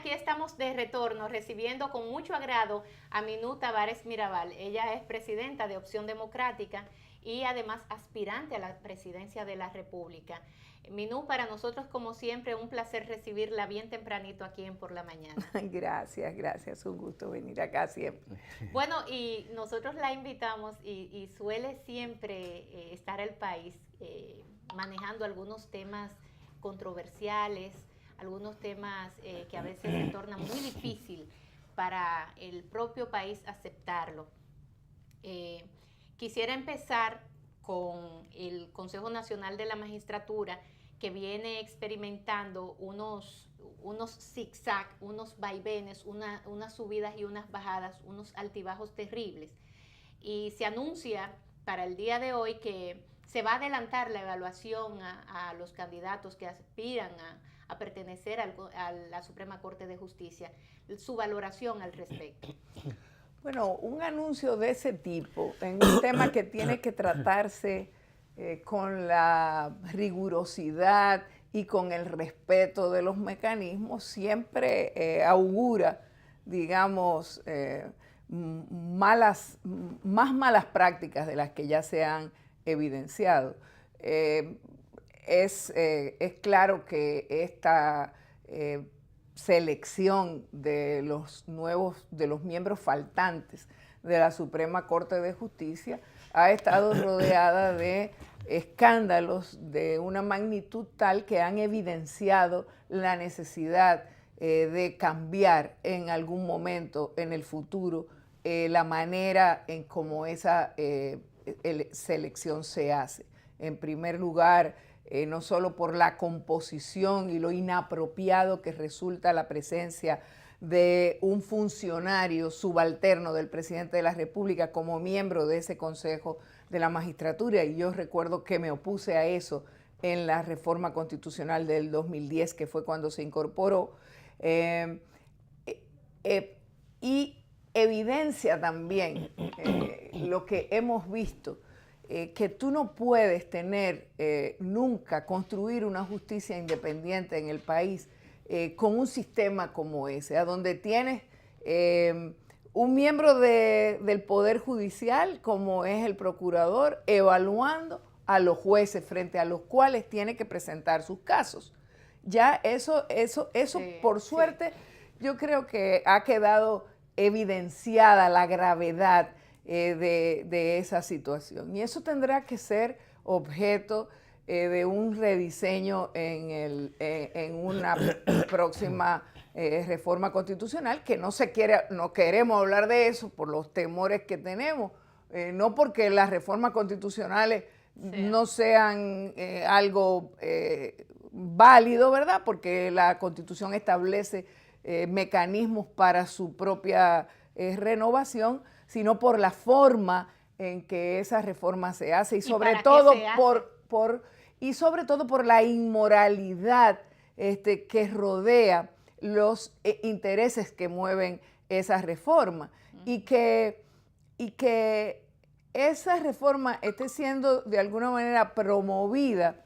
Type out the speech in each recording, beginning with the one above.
aquí estamos de retorno recibiendo con mucho agrado a Minú Tavares Mirabal. Ella es presidenta de Opción Democrática y además aspirante a la presidencia de la República. Minú, para nosotros como siempre un placer recibirla bien tempranito aquí en Por la Mañana. Gracias, un gusto venir acá siempre. Bueno, y nosotros la invitamos y suele siempre estar el país manejando algunos temas controversiales, algunos temas que a veces se tornan muy difícil para el propio país aceptarlo. Quisiera empezar con el Consejo Nacional de la Magistratura, que viene experimentando unos zigzag, unos vaivenes, unas subidas y unas bajadas, unos altibajos terribles. Y se anuncia para el día de hoy que se va a adelantar la evaluación a los candidatos que aspiran a pertenecer a la Suprema Corte de Justicia. Su valoración al respecto. Bueno, un anuncio de ese tipo, en un tema que tiene que tratarse con la rigurosidad y con el respeto de los mecanismos, siempre augura, digamos, más malas prácticas de las que ya se han evidenciado. Es claro que esta selección de los miembros faltantes de la Suprema Corte de Justicia ha estado rodeada de escándalos de una magnitud tal que han evidenciado la necesidad de cambiar en algún momento en el futuro la manera en cómo esa selección se hace. En primer lugar, no solo por la composición y lo inapropiado que resulta la presencia de un funcionario subalterno del presidente de la República como miembro de ese Consejo de la Magistratura, y yo recuerdo que me opuse a eso en la reforma constitucional del 2010, que fue cuando se incorporó, y evidencia también lo que hemos visto, que tú no puedes tener nunca, construir una justicia independiente en el país con un sistema como ese, a donde tienes un miembro del Poder Judicial, como es el procurador, evaluando a los jueces frente a los cuales tiene que presentar sus casos. Ya eso sí, por suerte, sí. Yo creo que ha quedado evidenciada la gravedad de esa situación. Y eso tendrá que ser objeto de un rediseño en una próxima reforma constitucional, que no queremos hablar de eso por los temores que tenemos, no porque las reformas constitucionales no sean algo válido, ¿verdad? Porque la Constitución establece mecanismos para su propia renovación, sino por la forma en que esa reforma se hace y sobre todo por la inmoralidad que rodea los intereses que mueven esa reforma y que esa reforma esté siendo de alguna manera promovida,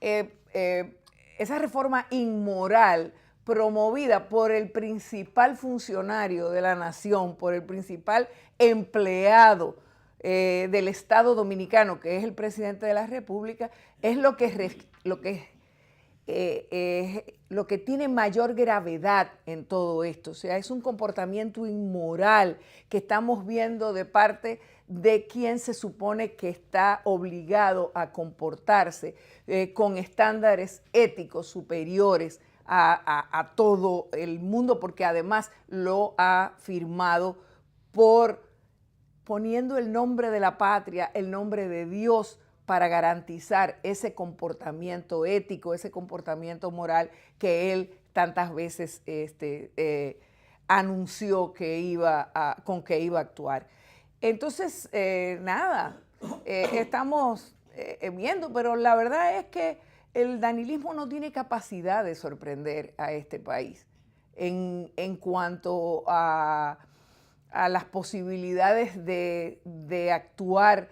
esa reforma inmoral promovida por el principal funcionario de la nación, por el principal empleado del Estado Dominicano, que es el presidente de la República, es lo que tiene mayor gravedad en todo esto. O sea, es un comportamiento inmoral que estamos viendo de parte de quien se supone que está obligado a comportarse con estándares éticos superiores a todo el mundo, porque además lo ha firmado poniendo el nombre de la patria, el nombre de Dios, para garantizar ese comportamiento ético, ese comportamiento moral que él tantas veces anunció con que iba a actuar. Entonces, estamos viendo, pero la verdad es que el danilismo no tiene capacidad de sorprender a este país en cuanto a las posibilidades de actuar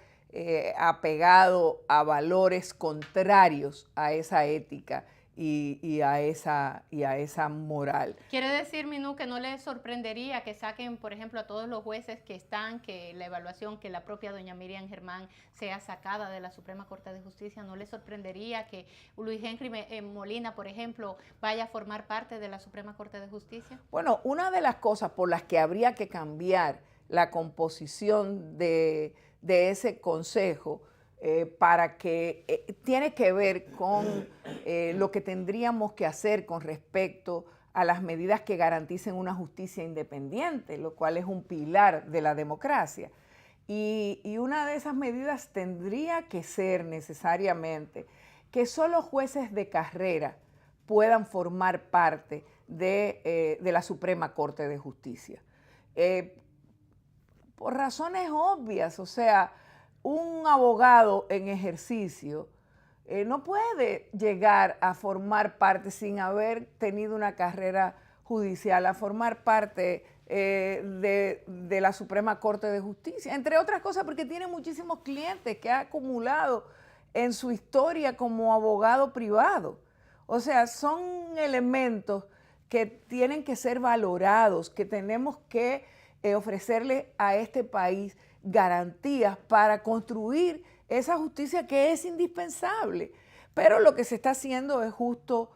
apegado a valores contrarios a esa ética y a esa moral. Quiere decir, Minú, que no le sorprendería que saquen, por ejemplo, a todos los jueces que están, que la evaluación, que la propia doña Miriam Germán sea sacada de la Suprema Corte de Justicia. ¿No le sorprendería que Luis Henry Molina, por ejemplo, vaya a formar parte de la Suprema Corte de Justicia? Bueno, una de las cosas por las que habría que cambiar la composición de ese consejo para que tiene que ver con lo que tendríamos que hacer con respecto a las medidas que garanticen una justicia independiente, lo cual es un pilar de la democracia. Y una de esas medidas tendría que ser necesariamente que solo jueces de carrera puedan formar parte de la Suprema Corte de Justicia. Por razones obvias, o sea, un abogado en ejercicio no puede llegar a formar parte sin haber tenido una carrera judicial, a formar parte de la Suprema Corte de Justicia, entre otras cosas porque tiene muchísimos clientes que ha acumulado en su historia como abogado privado. O sea, son elementos que tienen que ser valorados, que tenemos que ofrecerle a este país garantías para construir esa justicia que es indispensable. Pero lo que se está haciendo es justo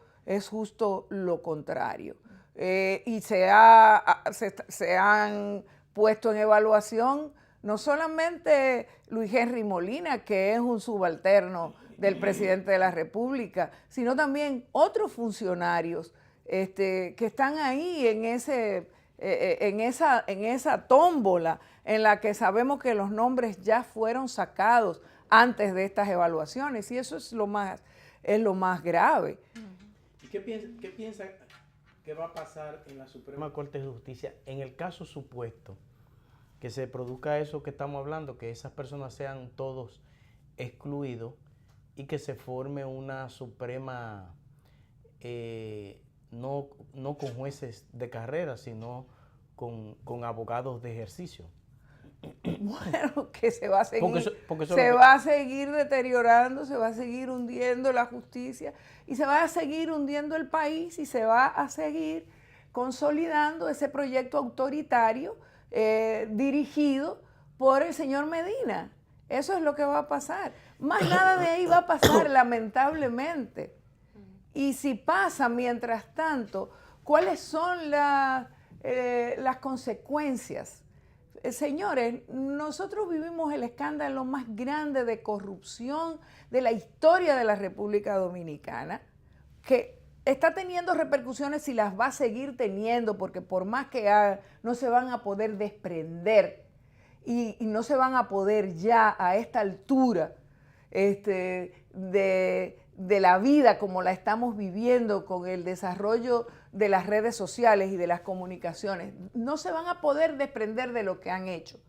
lo contrario. Y se han puesto en evaluación no solamente Luis Henry Molina, que es un subalterno del presidente de la República, sino también otros funcionarios que están ahí en esa tómbola en la que sabemos que los nombres ya fueron sacados antes de estas evaluaciones, y eso es lo más grave. ¿Y qué piensa que va a pasar en la Suprema Corte de Justicia en el caso supuesto que se produzca eso que estamos hablando, que esas personas sean todos excluidos y que se forme una Suprema no con jueces de carrera, sino con abogados de ejercicio? Bueno, que se va a seguir, porque va a seguir deteriorando, se va a seguir hundiendo la justicia y se va a seguir hundiendo el país y se va a seguir consolidando ese proyecto autoritario dirigido por el señor Medina. Eso es lo que va a pasar. Más nada de ahí va a pasar, lamentablemente. Y si pasa, mientras tanto, ¿cuáles son las consecuencias? Señores, nosotros vivimos el escándalo más grande de corrupción de la historia de la República Dominicana, que está teniendo repercusiones y las va a seguir teniendo, porque por más que haga, no se van a poder desprender y no se van a poder ya a esta altura de la vida como la estamos viviendo con el desarrollo de las redes sociales y de las comunicaciones, no se van a poder desprender de lo que han hecho.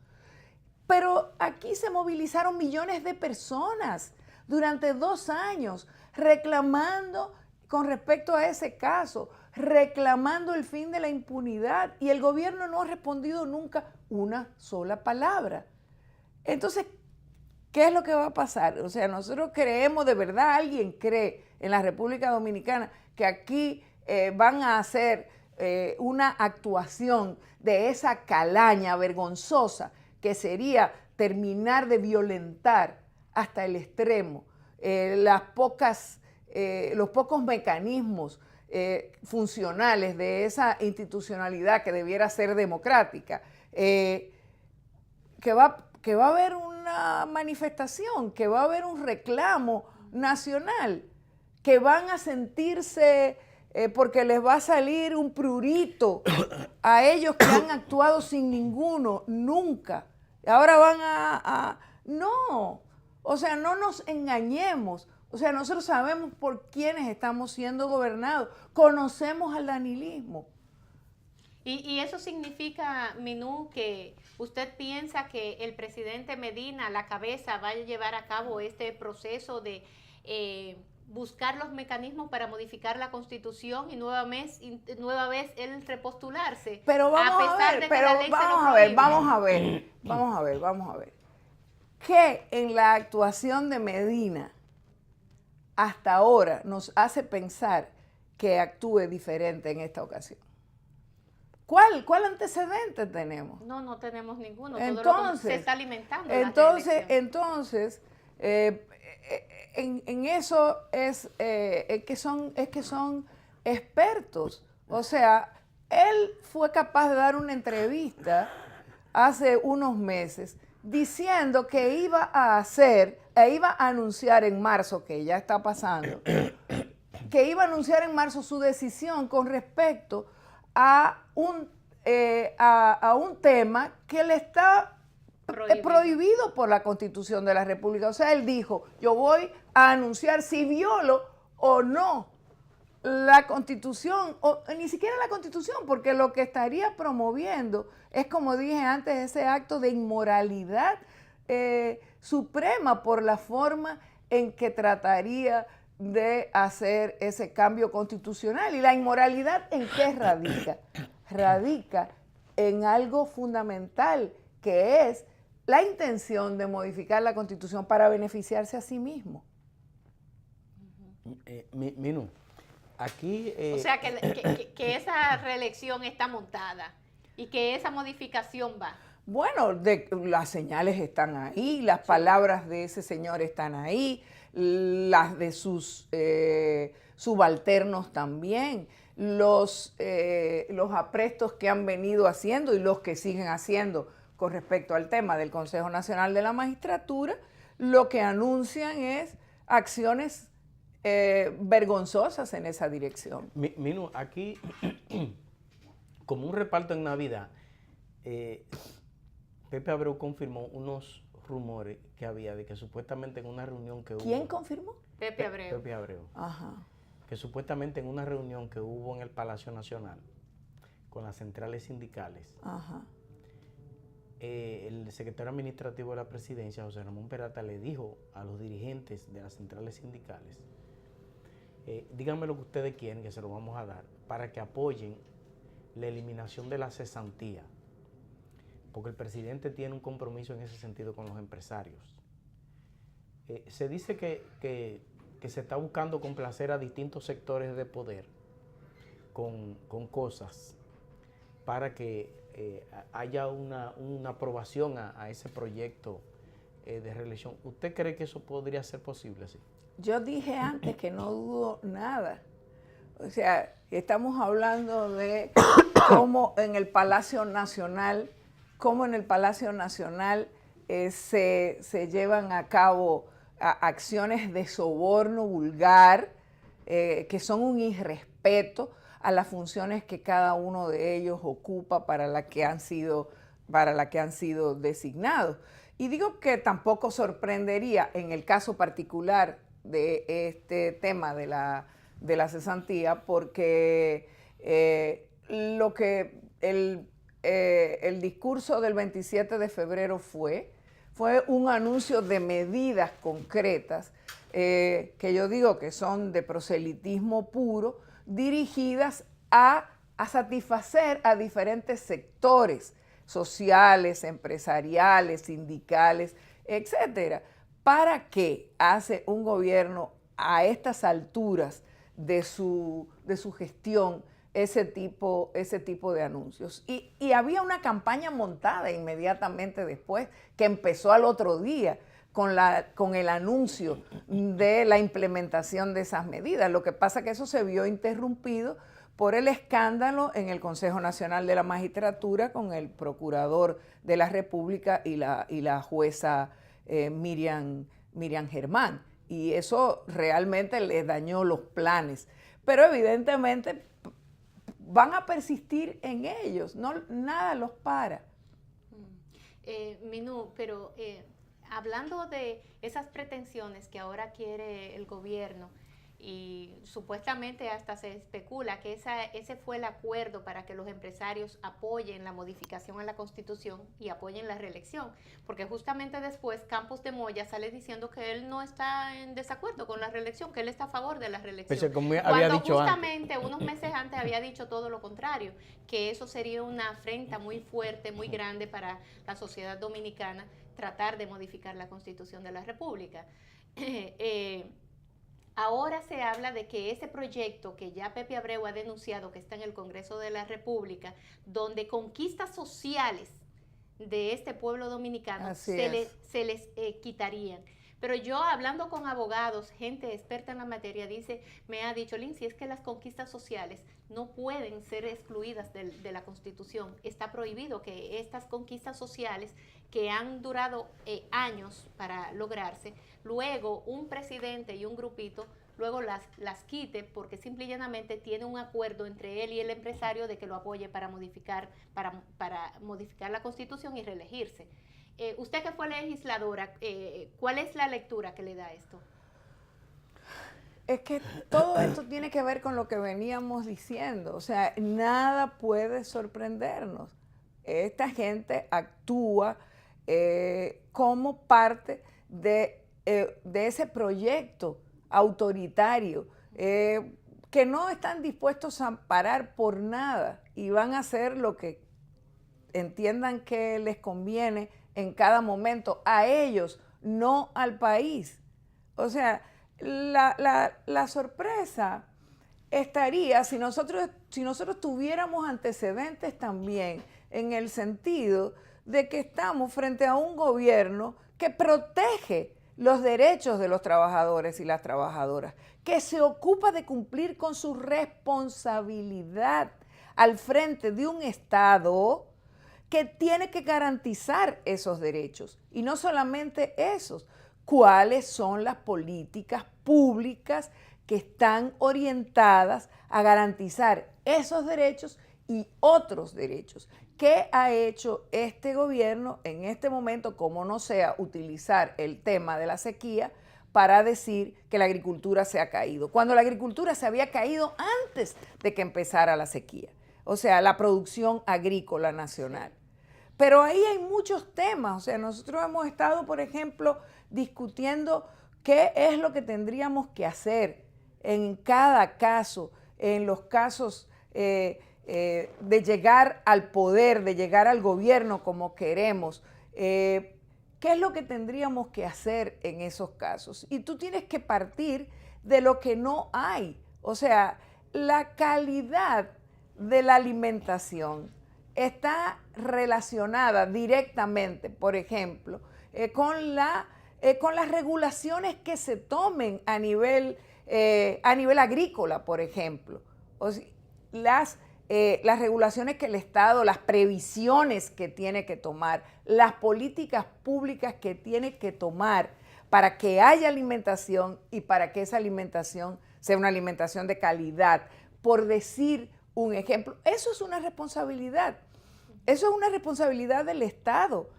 Pero aquí se movilizaron millones de personas durante 2 años reclamando con respecto a ese caso, reclamando el fin de la impunidad, y el gobierno no ha respondido nunca una sola palabra. Entonces, ¿qué es lo que va a pasar? O sea, nosotros creemos, de verdad, alguien cree en la República Dominicana que aquí van a hacer una actuación de esa calaña vergonzosa que sería terminar de violentar hasta el extremo los pocos mecanismos funcionales de esa institucionalidad que debiera ser democrática, que va a haber una manifestación, que va a haber un reclamo nacional, que van a sentirse porque les va a salir un prurito a ellos que han actuado sin ninguno, nunca. Ahora van no, o sea, no nos engañemos. O sea, nosotros sabemos por quiénes estamos siendo gobernados, conocemos al danilismo. Y eso significa, Minú, que usted piensa que el presidente Medina, la cabeza, va a llevar a cabo este proceso de buscar los mecanismos para modificar la Constitución y nueva vez él repostularse. Pero vamos a ver. Que en la actuación de Medina hasta ahora nos hace pensar que actúe diferente en esta ocasión? ¿Cuál antecedente tenemos? No tenemos ninguno. Entonces, todo lo que se está alimentando. Entonces, en eso es que son expertos. O sea, él fue capaz de dar una entrevista hace unos meses diciendo que iba a anunciar en marzo, que ya está pasando, que iba a anunciar en marzo su decisión con respecto a un tema que le está prohibido por la Constitución de la República. O sea, él dijo, yo voy a anunciar si violo o no la Constitución, o ni siquiera la Constitución, porque lo que estaría promoviendo es, como dije antes, ese acto de inmoralidad suprema por la forma en que trataría de hacer ese cambio constitucional. ¿Y la inmoralidad en qué radica? Radica en algo fundamental, que es la intención de modificar la Constitución para beneficiarse a sí mismo. Minu, aquí... o sea, que esa reelección está montada y que esa modificación va. Bueno, las señales están ahí, las palabras de ese señor están ahí, las de sus subalternos también, los aprestos que han venido haciendo y los que siguen haciendo con respecto al tema del Consejo Nacional de la Magistratura, lo que anuncian es acciones vergonzosas en esa dirección. Minu, aquí, como un reparto en Navidad, Pepe Abreu confirmó unos rumores que había de que supuestamente en una reunión que hubo... ¿Quién confirmó? Pepe Abreu. Pepe Abreu. Ajá. Que supuestamente en una reunión que hubo en el Palacio Nacional con las centrales sindicales, Ajá. El secretario administrativo de la presidencia, José Ramón Peralta, le dijo a los dirigentes de las centrales sindicales, díganme lo que ustedes quieren, que se lo vamos a dar, para que apoyen la eliminación de la cesantía, porque el presidente tiene un compromiso en ese sentido con los empresarios. Se dice que se está buscando complacer a distintos sectores de poder con cosas para que haya una aprobación a ese proyecto de reelección. ¿Usted cree que eso podría ser posible? Sí. Yo dije antes que no dudo nada. O sea, estamos hablando de cómo en el Palacio Nacional, se llevan a cabo acciones de soborno vulgar, que son un irrespeto a las funciones que cada uno de ellos ocupa para la que han sido designados. Y digo que tampoco sorprendería en el caso particular de este tema de la cesantía, porque lo que el discurso del 27 de febrero fue un anuncio de medidas concretas que yo digo que son de proselitismo puro, dirigidas a satisfacer a diferentes sectores sociales, empresariales, sindicales, etcétera. ¿Para qué hace un gobierno a estas alturas de su gestión ese tipo de anuncios? Y había una campaña montada inmediatamente después, que empezó al otro día con el anuncio de la implementación de esas medidas. Lo que pasa es que eso se vio interrumpido por el escándalo en el Consejo Nacional de la Magistratura con el procurador de la República y la jueza Miriam Germán. Y eso realmente les dañó los planes. Pero evidentemente van a persistir en ellos, nada los para. Minu, pero hablando de esas pretensiones que ahora quiere el gobierno, y supuestamente hasta se especula que ese fue el acuerdo para que los empresarios apoyen la modificación a la Constitución y apoyen la reelección, porque justamente después Campos de Moya sale diciendo que él no está en desacuerdo con la reelección, que él está a favor de la reelección. Pues como había cuando dicho justamente antes. unos meses antes había dicho todo lo contrario, que eso sería una afrenta muy fuerte, muy grande para la sociedad dominicana tratar de modificar la Constitución de la República. Ahora se habla de que ese proyecto que ya Pepe Abreu ha denunciado, que está en el Congreso de la República, donde conquistas sociales de este pueblo dominicano se les quitarían. Pero yo, hablando con abogados, gente experta en la materia, me ha dicho, Lindsay, es que las conquistas sociales no pueden ser excluidas de la Constitución. Está prohibido que estas conquistas sociales, que han durado años para lograrse, luego un presidente y un grupito luego las quite, porque simple y llanamente tiene un acuerdo entre él y el empresario de que lo apoye para modificar la Constitución y reelegirse. Usted que fue legisladora, ¿cuál es la lectura que le da esto? Es que todo esto tiene que ver con lo que veníamos diciendo, o sea, nada puede sorprendernos. Esta gente actúa como parte de ese proyecto autoritario que no están dispuestos a parar por nada y van a hacer lo que entiendan que les conviene en cada momento, a ellos, no al país. O sea, la sorpresa estaría si nosotros tuviéramos antecedentes también, en el sentido de que estamos frente a un gobierno que protege los derechos de los trabajadores y las trabajadoras, que se ocupa de cumplir con su responsabilidad al frente de un Estado que tiene que garantizar esos derechos. Y no solamente esos, cuáles son las políticas públicas que están orientadas a garantizar esos derechos y otros derechos. ¿Qué ha hecho este gobierno en este momento, como no sea utilizar el tema de la sequía para decir que la agricultura se ha caído? Cuando la agricultura se había caído antes de que empezara la sequía. O sea, la producción agrícola nacional. Pero ahí hay muchos temas, o sea, nosotros hemos estado, por ejemplo, discutiendo qué es lo que tendríamos que hacer en cada caso, en los casos de llegar al poder, de llegar al gobierno como queremos. ¿Qué es lo que tendríamos que hacer en esos casos? Y tú tienes que partir de lo que no hay, o sea, la calidad de la alimentación está relacionada directamente, por ejemplo, con las regulaciones que se tomen a nivel agrícola, por ejemplo. O sea, las regulaciones que el Estado, las previsiones que tiene que tomar, las políticas públicas que tiene que tomar para que haya alimentación y para que esa alimentación sea una alimentación de calidad. Por decir un ejemplo, eso es una responsabilidad. Eso es una responsabilidad del Estado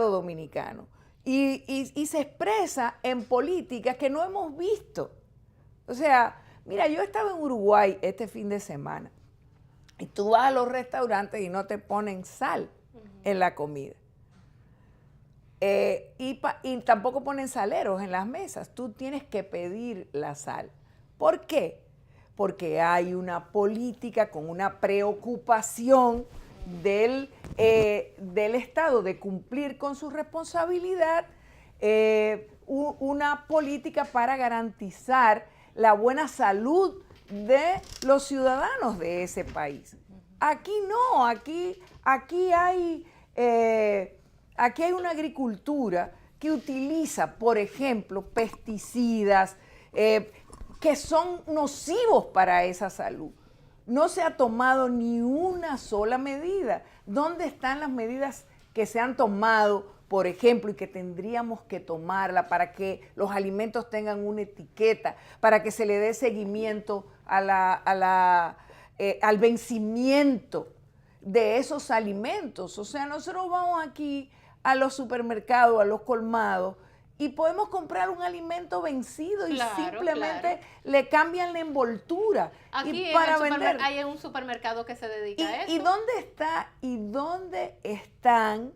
dominicano. Y se expresa en políticas que no hemos visto. O sea, mira, yo estaba en Uruguay este fin de semana y tú vas a los restaurantes y no te ponen sal en la comida. Y tampoco ponen saleros en las mesas. Tú tienes que pedir la sal. ¿Por qué? Porque hay una política con una preocupación del Estado de cumplir con su responsabilidad, una política para garantizar la buena salud de los ciudadanos de ese país. Aquí no, aquí hay una agricultura que utiliza, por ejemplo, pesticidas que son nocivos para esa salud. No se ha tomado ni una sola medida. ¿Dónde están las medidas que se han tomado, por ejemplo, y que tendríamos que tomarla para que los alimentos tengan una etiqueta, para que se le dé seguimiento al vencimiento de esos alimentos? O sea, nosotros vamos aquí a los supermercados, a los colmados, y podemos comprar un alimento vencido y simplemente le cambian la envoltura. Aquí hay un supermercado que se dedica a eso. ¿Y dónde están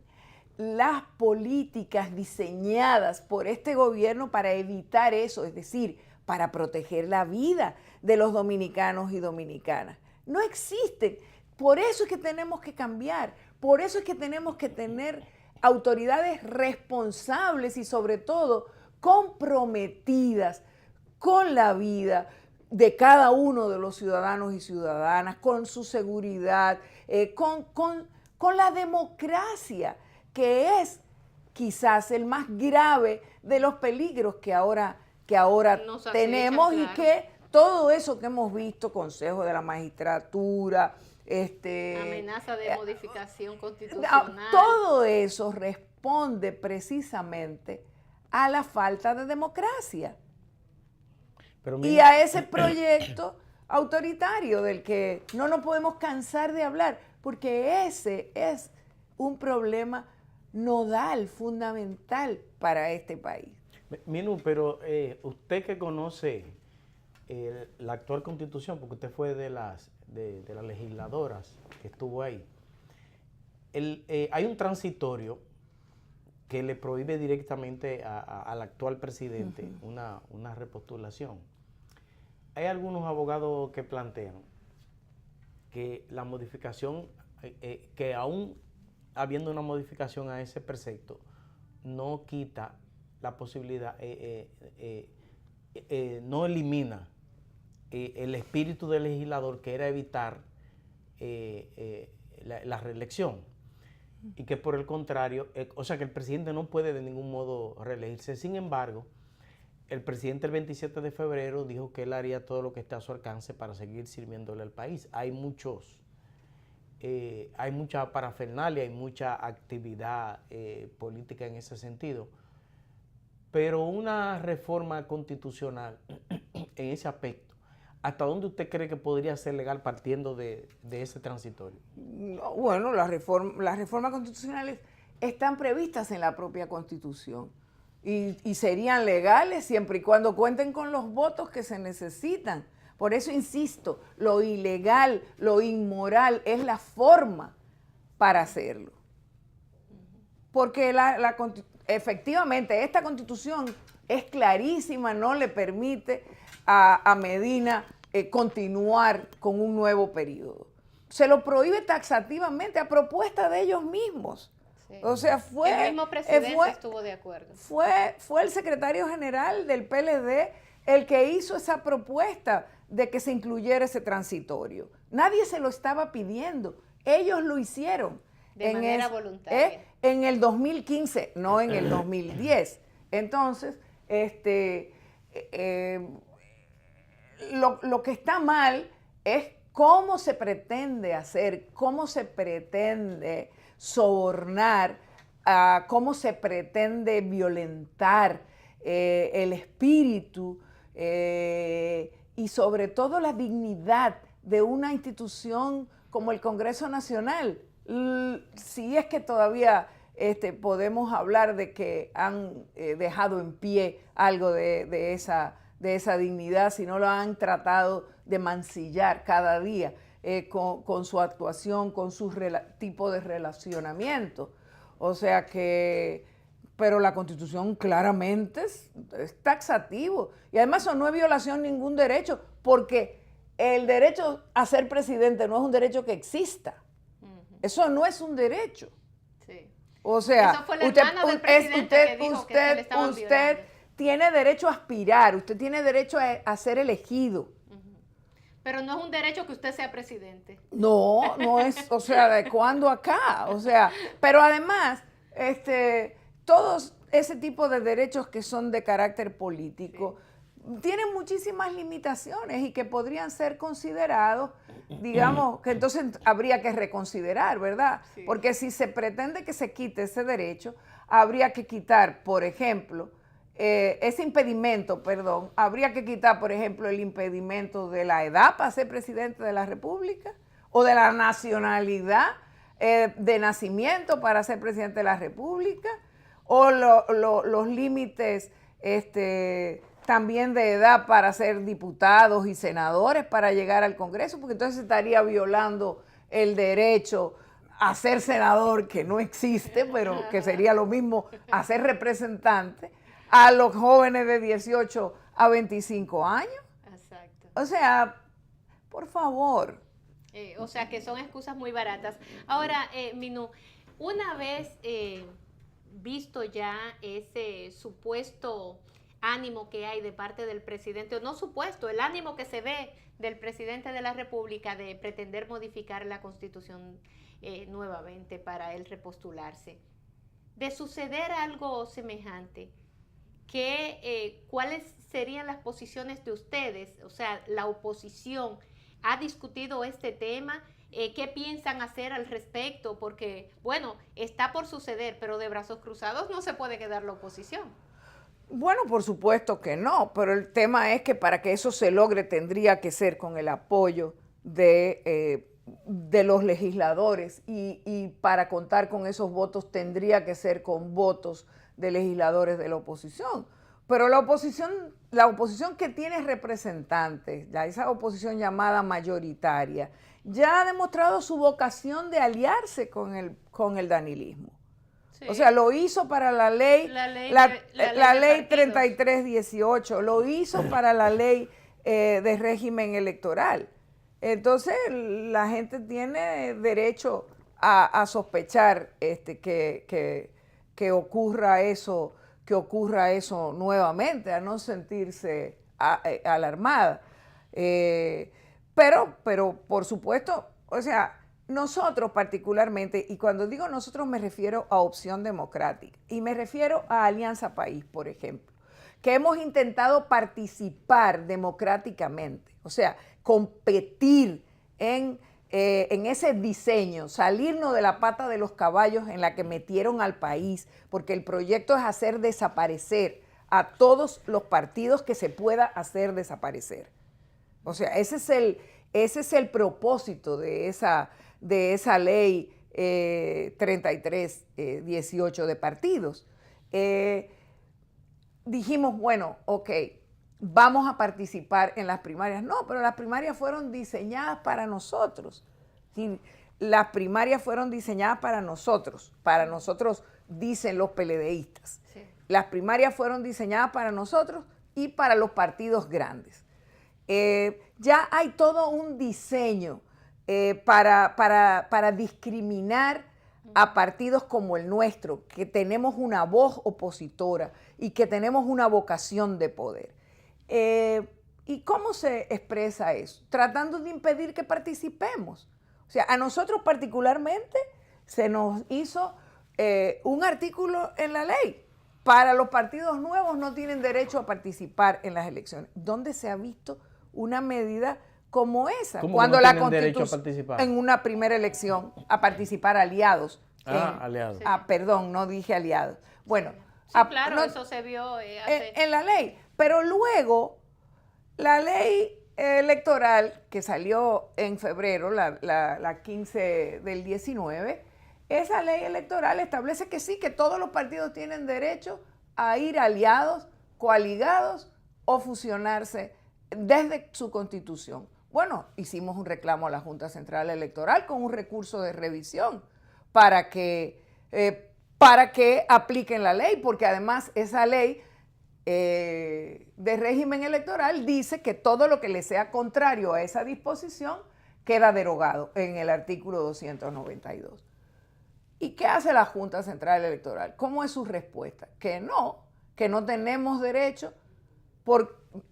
las políticas diseñadas por este gobierno para evitar eso? Es decir, para proteger la vida de los dominicanos y dominicanas. No existen. Por eso es que tenemos que cambiar. Por eso es que tenemos que tener autoridades responsables y sobre todo comprometidas con la vida de cada uno de los ciudadanos y ciudadanas, con su seguridad, con la democracia, que es quizás el más grave de los peligros que ahora Nos acecha, tenemos, y claro. que todo eso que hemos visto, Consejo de la Magistratura, Amenaza de modificación constitucional. todo eso responde precisamente a la falta de democracia Pero y mira, a ese proyecto autoritario del que no nos podemos cansar de hablar, porque ese es un problema nodal, fundamental para este país. Minu, pero usted que conoce la actual constitución, porque usted fue de las legisladoras que estuvo ahí, hay un transitorio que le prohíbe directamente al actual presidente una repostulación. Hay algunos abogados que plantean que la modificación, que aún habiendo una modificación a ese precepto, no quita la posibilidad, no elimina el espíritu del legislador, que era evitar la reelección, y que por el contrario, o sea que el presidente no puede de ningún modo reelegirse. Sin embargo, el presidente el 27 de febrero dijo que él haría todo lo que esté a su alcance para seguir sirviéndole al país. Hay mucha parafernalia, hay mucha actividad política en ese sentido, pero una reforma constitucional en ese aspecto, ¿hasta dónde usted cree que podría ser legal partiendo de ese transitorio? No, bueno, las reformas constitucionales están previstas en la propia Constitución y serían legales siempre y cuando cuenten con los votos que se necesitan. Por eso insisto, lo ilegal, lo inmoral es la forma para hacerlo. Porque efectivamente esta Constitución es clarísima, no le permite a Medina continuar con un nuevo periodo. Se lo prohíbe taxativamente a propuesta de ellos mismos. Sí. O sea, el mismo presidente estuvo de acuerdo. Fue el secretario general del PLD el que hizo esa propuesta de que se incluyera ese transitorio. Nadie se lo estaba pidiendo, ellos lo hicieron. De manera voluntaria. En el 2015, no en el 2010. Entonces, lo que está mal es cómo se pretende hacer, cómo se pretende sobornar, cómo se pretende violentar el espíritu y sobre todo la dignidad de una institución como el Congreso Nacional. Si es que todavía podemos hablar de que han dejado en pie algo de esa dignidad, si no lo han tratado de mancillar cada día con su actuación, con su tipo de relacionamiento. O sea que, pero la Constitución claramente es taxativo. Y además eso no es violación de ningún derecho, porque el derecho a ser presidente no es un derecho que exista. Eso no es un derecho. Sí. O sea, eso fue la hermana del presidente que dijo que se le estaban violando. Tiene derecho a aspirar, usted tiene derecho a ser elegido. Pero no es un derecho que usted sea presidente. No, no es, o sea, ¿de cuándo acá? O sea, pero además, todos ese tipo de derechos que son de carácter político tienen muchísimas limitaciones y que podrían ser considerados, digamos, que entonces habría que reconsiderar, ¿verdad? Sí. Porque si se pretende que se quite ese derecho, habría que quitar, por ejemplo, ese impedimento, habría que quitar, por ejemplo, el impedimento de la edad para ser presidente de la República o de la nacionalidad de nacimiento para ser presidente de la República o los límites también de edad para ser diputados y senadores para llegar al Congreso, porque entonces se estaría violando el derecho a ser senador, que no existe, pero que sería lo mismo a ser representante, a los jóvenes de 18 a 25 años. Exacto. O sea, por favor. O sea, que son excusas muy baratas. Ahora, Minú, una vez visto ya ese supuesto ánimo que hay de parte del presidente, o no supuesto, el ánimo que se ve del presidente de la República de pretender modificar la Constitución nuevamente para él repostularse. De suceder algo semejante, ¿cuáles serían las posiciones de ustedes? O sea, la oposición ha discutido este tema. ¿Qué piensan hacer al respecto? Porque, bueno, está por suceder, pero de brazos cruzados no se puede quedar la oposición. Bueno, por supuesto que no, pero el tema es que para que eso se logre tendría que ser con el apoyo de los legisladores y para contar con esos votos tendría que ser con votos de legisladores de la oposición. Pero la oposición que tiene representantes, ya esa oposición llamada mayoritaria, ya ha demostrado su vocación de aliarse con el danilismo. Sí. O sea, lo hizo para la ley 3318, lo hizo para la ley de régimen electoral. Entonces, la gente tiene derecho a sospechar que ocurra eso nuevamente, a no sentirse alarmada. Pero, por supuesto, o sea, nosotros particularmente, y cuando digo nosotros me refiero a Opción Democrática, y me refiero a Alianza País, por ejemplo, que hemos intentado participar democráticamente, o sea, competir en ese diseño, salirnos de la pata de los caballos en la que metieron al país, porque el proyecto es hacer desaparecer a todos los partidos que se pueda hacer desaparecer. O sea, ese es el propósito de esa ley 3318 de partidos. Dijimos, bueno, ok, vamos a participar en las primarias. No, pero las primarias fueron diseñadas para nosotros. Las primarias fueron diseñadas para nosotros dicen los PLDistas. Sí. Las primarias fueron diseñadas para nosotros y para los partidos grandes. Ya hay todo un diseño para discriminar a partidos como el nuestro, que tenemos una voz opositora y que tenemos una vocación de poder. ¿Y cómo se expresa eso? Tratando de impedir que participemos. O sea, a nosotros particularmente se nos hizo un artículo en la ley. Para los partidos nuevos no tienen derecho a participar en las elecciones. ¿Dónde se ha visto una medida como esa? ¿Cómo cuando no la tienen derecho a Constitución participar? En una primera elección a participar aliados. Aliados. Sí. Perdón, no dije aliados. Bueno, sí, claro, eso se vio en la ley. Pero luego, la ley electoral que salió en febrero, la 15 del 19, esa ley electoral establece que sí, que todos los partidos tienen derecho a ir aliados, coaligados o fusionarse desde su constitución. Bueno, hicimos un reclamo a la Junta Central Electoral con un recurso de revisión para que apliquen la ley, porque además esa ley de régimen electoral dice que todo lo que le sea contrario a esa disposición queda derogado en el artículo 292. ¿Y qué hace la Junta Central Electoral? ¿Cómo es su respuesta? Que no tenemos derecho,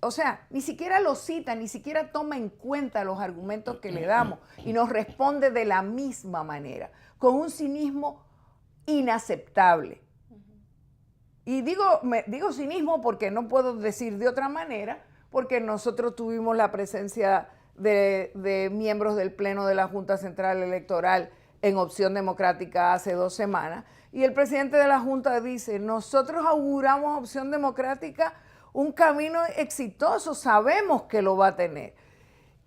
o sea, ni siquiera lo cita, ni siquiera toma en cuenta los argumentos que le damos y nos responde de la misma manera, con un cinismo inaceptable. Y digo cinismo porque no puedo decir de otra manera, porque nosotros tuvimos la presencia de miembros del Pleno de la Junta Central Electoral en Opción Democrática hace 2 semanas, y el presidente de la Junta dice, nosotros auguramos a Opción Democrática un camino exitoso, sabemos que lo va a tener.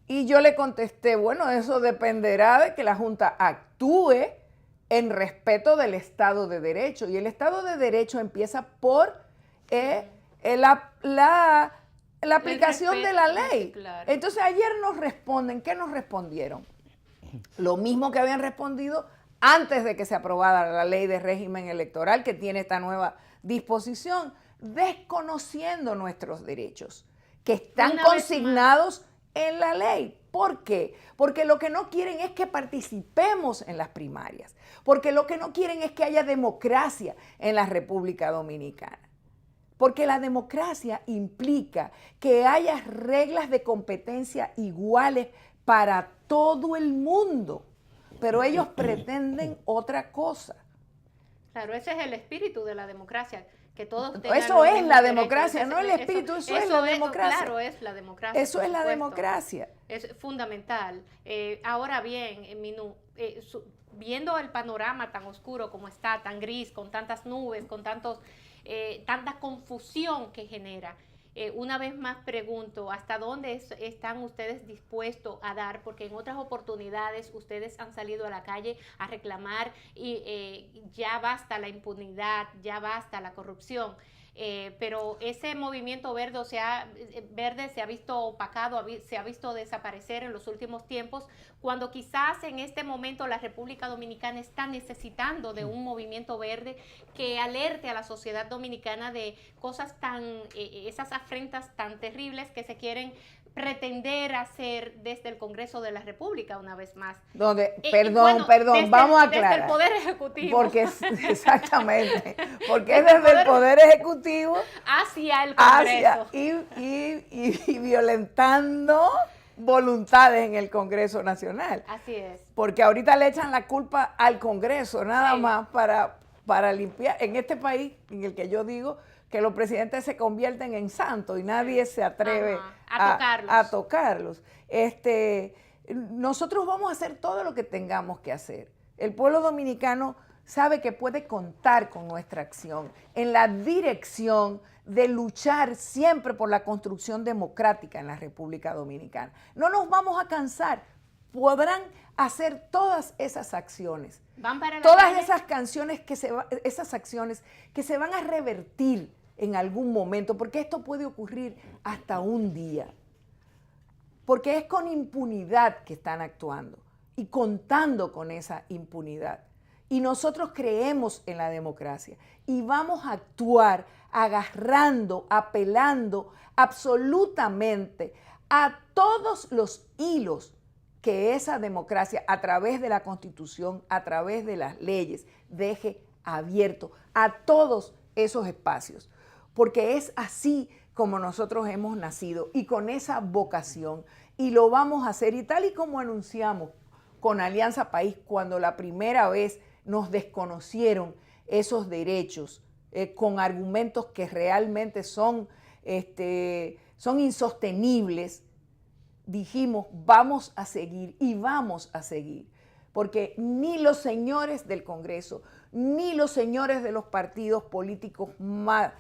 Y yo le contesté, bueno, eso dependerá de que la Junta actúe en respeto del Estado de Derecho. Y el Estado de Derecho empieza por la aplicación de la ley. Claro. Entonces ayer nos responden, ¿qué nos respondieron? Lo mismo que habían respondido antes de que se aprobara la ley de régimen electoral, que tiene esta nueva disposición, desconociendo nuestros derechos, que están consignados en la ley. ¿Por qué? Porque lo que no quieren es que participemos en las primarias, porque lo que no quieren es que haya democracia en la República Dominicana. porque la democracia implica que haya reglas de competencia iguales para todo el mundo, pero ellos pretenden otra cosa. Claro, ese es el espíritu de la democracia, que todos tengan Eso los es mismos la derechos. democracia, no el espíritu, eso es la democracia. Claro, es la democracia. Eso por es la supuesto. democracia. Es fundamental. Ahora bien, Minú, viendo el panorama tan oscuro como está, tan gris, con tantas nubes, con tanta confusión que genera, una vez más pregunto, ¿hasta dónde están ustedes dispuestos a dar? Porque en otras oportunidades ustedes han salido a la calle a reclamar y ya basta la impunidad, ya basta la corrupción. Pero ese movimiento verde se ha visto opacado, se ha visto desaparecer en los últimos tiempos, cuando quizás en este momento la República Dominicana está necesitando de un movimiento verde que alerte a la sociedad dominicana de cosas esas afrentas tan terribles que se quieren pretender hacer desde el Congreso de la República una vez más. Perdón, vamos a aclarar. Desde el Poder Ejecutivo. Porque exactamente, porque es desde el Poder Ejecutivo hacia el Congreso. Y violentando voluntades en el Congreso Nacional. Así es. Porque ahorita le echan la culpa al Congreso, nada más para limpiar. En este país, en el que yo digo que los presidentes se convierten en santos y nadie se atreve a tocarlos. Nosotros vamos a hacer todo lo que tengamos que hacer. El pueblo dominicano sabe que puede contar con nuestra acción en la dirección de luchar siempre por la construcción democrática en la República Dominicana. No nos vamos a cansar. Podrán hacer todas esas acciones. Van para la todas calle. esas acciones que se van a revertir en algún momento, porque esto puede ocurrir hasta un día. Porque es con impunidad que están actuando y contando con esa impunidad. Y nosotros creemos en la democracia y vamos a actuar agarrando, apelando absolutamente a todos los hilos que esa democracia, a través de la Constitución, a través de las leyes, deje abierto a todos esos espacios. Porque es así como nosotros hemos nacido y con esa vocación, y lo vamos a hacer, y tal y como anunciamos con Alianza País cuando la primera vez nos desconocieron esos derechos con argumentos que realmente son insostenibles, dijimos vamos a seguir y vamos a seguir, porque ni los señores del Congreso, ni los señores de los partidos políticos más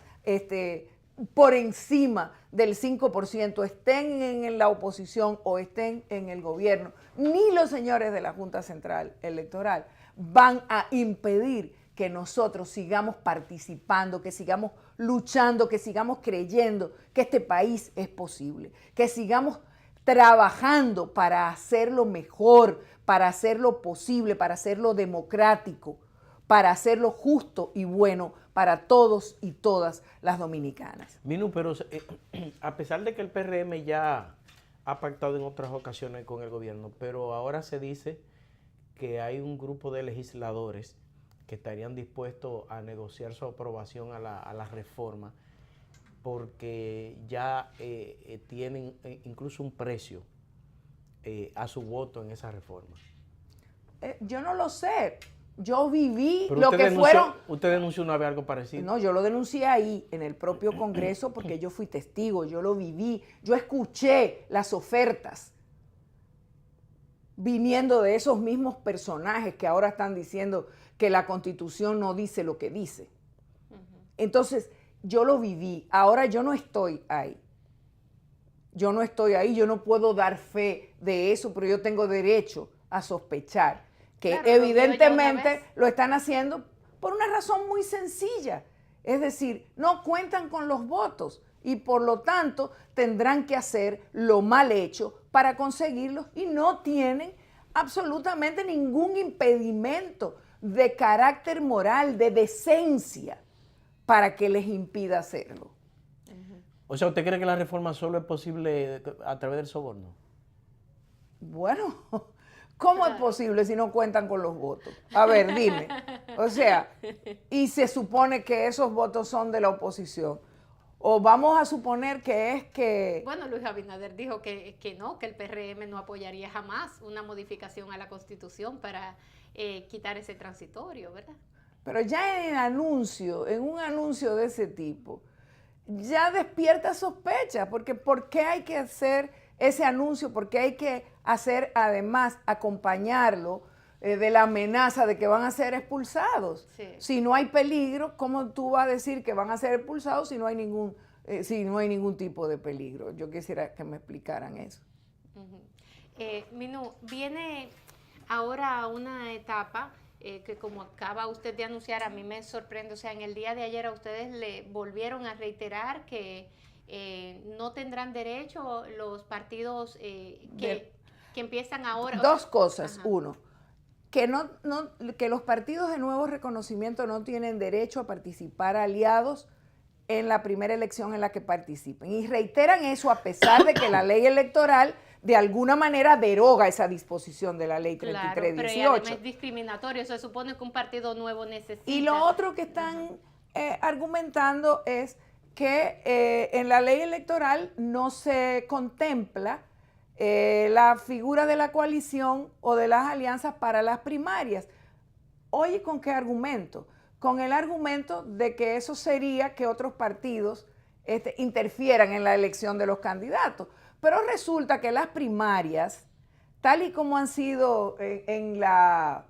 por encima del 5%, estén en la oposición o estén en el gobierno, ni los señores de la Junta Central Electoral van a impedir que nosotros sigamos participando, que sigamos luchando, que sigamos creyendo que este país es posible, que sigamos trabajando para hacerlo mejor, para hacerlo posible, para hacerlo democrático, para hacerlo justo y bueno para todos y todas las dominicanas. Minú, pero a pesar de que el PRM ya ha pactado en otras ocasiones con el gobierno, pero ahora se dice que hay un grupo de legisladores que estarían dispuestos a negociar su aprobación a la reforma, porque ya tienen incluso un precio a su voto en esa reforma. Yo no lo sé. Yo viví pero lo que fueron... ¿Usted denunció una vez algo parecido? No, yo lo denuncié ahí, en el propio Congreso, porque yo fui testigo, yo lo viví, yo escuché las ofertas viniendo de esos mismos personajes que ahora están diciendo que la Constitución no dice lo que dice. Entonces, yo lo viví, ahora yo no estoy ahí. Yo no estoy ahí, yo no puedo dar fe de eso, pero yo tengo derecho a sospechar que claro, evidentemente lo están haciendo por una razón muy sencilla. Es decir, no cuentan con los votos y por lo tanto tendrán que hacer lo mal hecho para conseguirlos y no tienen absolutamente ningún impedimento de carácter moral, de decencia, para que les impida hacerlo. O sea, ¿usted cree que la reforma solo es posible a través del soborno? Bueno, ¿cómo es posible si no cuentan con los votos? A ver, dime. O sea, y se supone que esos votos son de la oposición. ¿O vamos a suponer que es que... Bueno, Luis Abinader dijo que no, que el PRM no apoyaría jamás una modificación a la Constitución para quitar ese transitorio, ¿verdad? Pero ya en un anuncio de ese tipo, ya despierta sospecha, porque ¿por qué hay que hacer ese anuncio? ¿Por qué hay que hacer, además, acompañarlo de la amenaza de que van a ser expulsados? Sí. Si no hay peligro, ¿cómo tú vas a decir que van a ser expulsados si no hay ningún tipo de peligro? Yo quisiera que me explicaran eso. Minú, viene ahora una etapa que, como acaba usted de anunciar, a mí me sorprende. O sea, en el día de ayer a ustedes le volvieron a reiterar que no tendrán derecho los partidos que empiezan ahora. Dos cosas. Ajá. Uno, que los partidos de nuevo reconocimiento no tienen derecho a participar aliados en la primera elección en la que participen. Y reiteran eso a pesar de que la ley electoral de alguna manera deroga esa disposición de la ley 3318. Claro, pero además es discriminatorio. Se supone que un partido nuevo necesita... Y lo otro que están argumentando es que en la ley electoral no se contempla la figura de la coalición o de las alianzas para las primarias. Oye, ¿con qué argumento? Con el argumento de que eso sería que otros partidos interfieran en la elección de los candidatos. Pero resulta que las primarias, tal y como han sido en la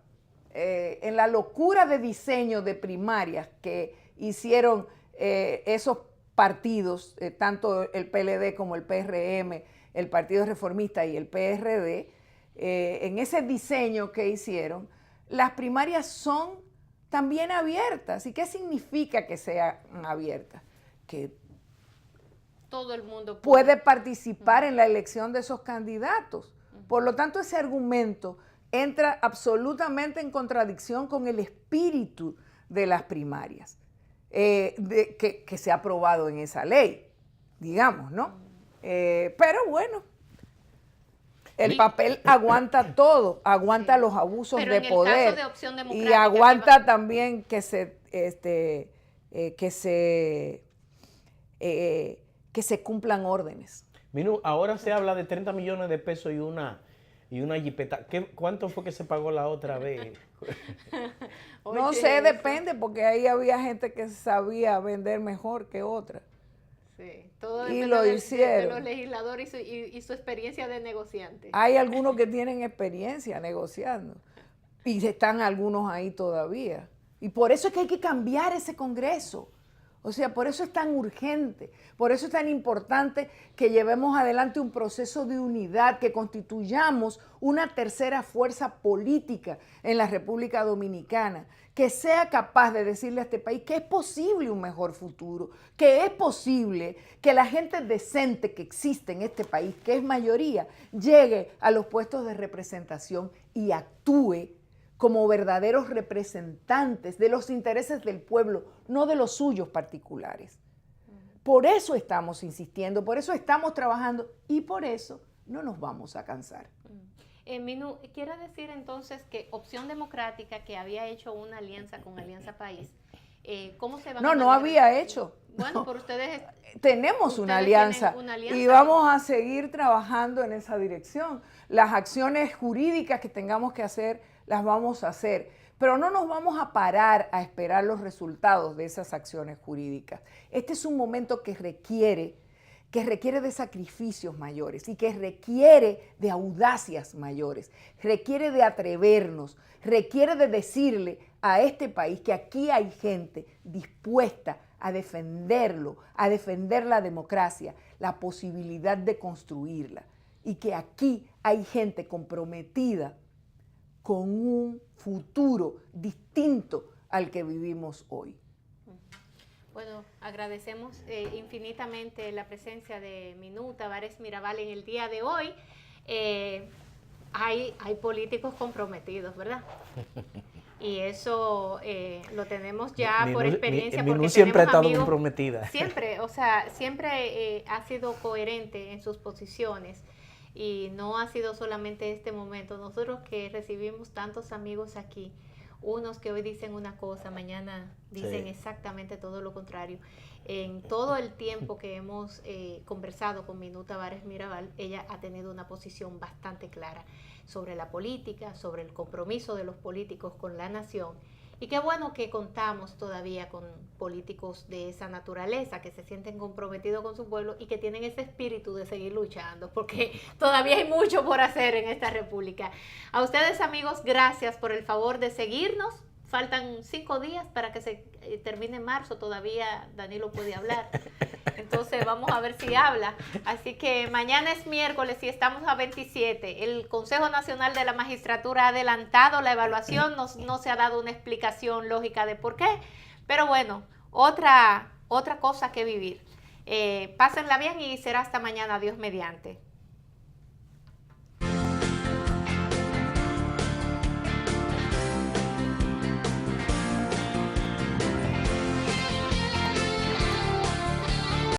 locura de diseño de primarias que hicieron esos partidos, tanto el PLD como el PRM, el Partido Reformista y el PRD, en ese diseño que hicieron, las primarias son también abiertas. ¿Y qué significa que sean abiertas? Que todo el mundo puede participar en la elección de esos candidatos. Por lo tanto, ese argumento entra absolutamente en contradicción con el espíritu de las primarias que se ha aprobado en esa ley, digamos, ¿no? Pero bueno, el papel aguanta todo, aguanta los abusos pero de en el poder caso de Opción y Democrática, aguanta también que se cumplan órdenes. Minú, ahora se habla de 30 millones de pesos y una jipeta. ¿Cuánto fue que se pagó la otra vez? No Oye, sé, eso. depende, porque ahí había gente que sabía vender mejor que otra. Sí, todo Y depende lo de hicieron. los legisladores y su experiencia de negociante. Hay algunos que tienen experiencia negociando y están algunos ahí todavía. Y por eso es que hay que cambiar ese Congreso. O sea, por eso es tan urgente, por eso es tan importante que llevemos adelante un proceso de unidad, que constituyamos una tercera fuerza política en la República Dominicana, que sea capaz de decirle a este país que es posible un mejor futuro, que es posible que la gente decente que existe en este país, que es mayoría, llegue a los puestos de representación y actúe como verdaderos representantes de los intereses del pueblo, no de los suyos particulares. Por eso estamos insistiendo, por eso estamos trabajando y por eso no nos vamos a cansar. Minú, ¿quiere decir entonces que Opción Democrática, que había hecho una alianza con Alianza País, ¿cómo se va a No había hecho. Bueno, no. por ustedes... Tenemos una Ustedes alianza, tienen una alianza. y vamos a seguir trabajando en esa dirección. Las acciones jurídicas que tengamos que hacer, las vamos a hacer, pero no nos vamos a parar a esperar los resultados de esas acciones jurídicas. Este es un momento que requiere de sacrificios mayores y que requiere de audacias mayores, requiere de atrevernos, requiere de decirle a este país que aquí hay gente dispuesta a defenderlo, a defender la democracia, la posibilidad de construirla, y que aquí hay gente comprometida con un futuro distinto al que vivimos hoy. Bueno, agradecemos infinitamente la presencia de Minú Tavares Mirabal en el día de hoy. Hay políticos comprometidos, ¿verdad? Y eso lo tenemos ya por experiencia. Minú porque siempre ha tenemos estado amigos, comprometida. Siempre, o sea, siempre ha sido coherente en sus posiciones. Y no ha sido solamente este momento. Nosotros que recibimos tantos amigos aquí, unos que hoy dicen una cosa, mañana dicen Sí. exactamente todo lo contrario. En todo el tiempo que hemos conversado con Minuta Vares Mirabal, ella ha tenido una posición bastante clara sobre la política, sobre el compromiso de los políticos con la nación. Y qué bueno que contamos todavía con políticos de esa naturaleza, que se sienten comprometidos con su pueblo y que tienen ese espíritu de seguir luchando, porque todavía hay mucho por hacer en esta república. A ustedes, amigos, gracias por el favor de seguirnos. Faltan 5 días para que se termine marzo, todavía Danilo puede hablar. Entonces vamos a ver si habla. Así que mañana es miércoles y estamos a 27. El Consejo Nacional de la Magistratura ha adelantado la evaluación, no se ha dado una explicación lógica de por qué, pero bueno, otra cosa que vivir. Pásenla bien y será hasta mañana, Dios mediante.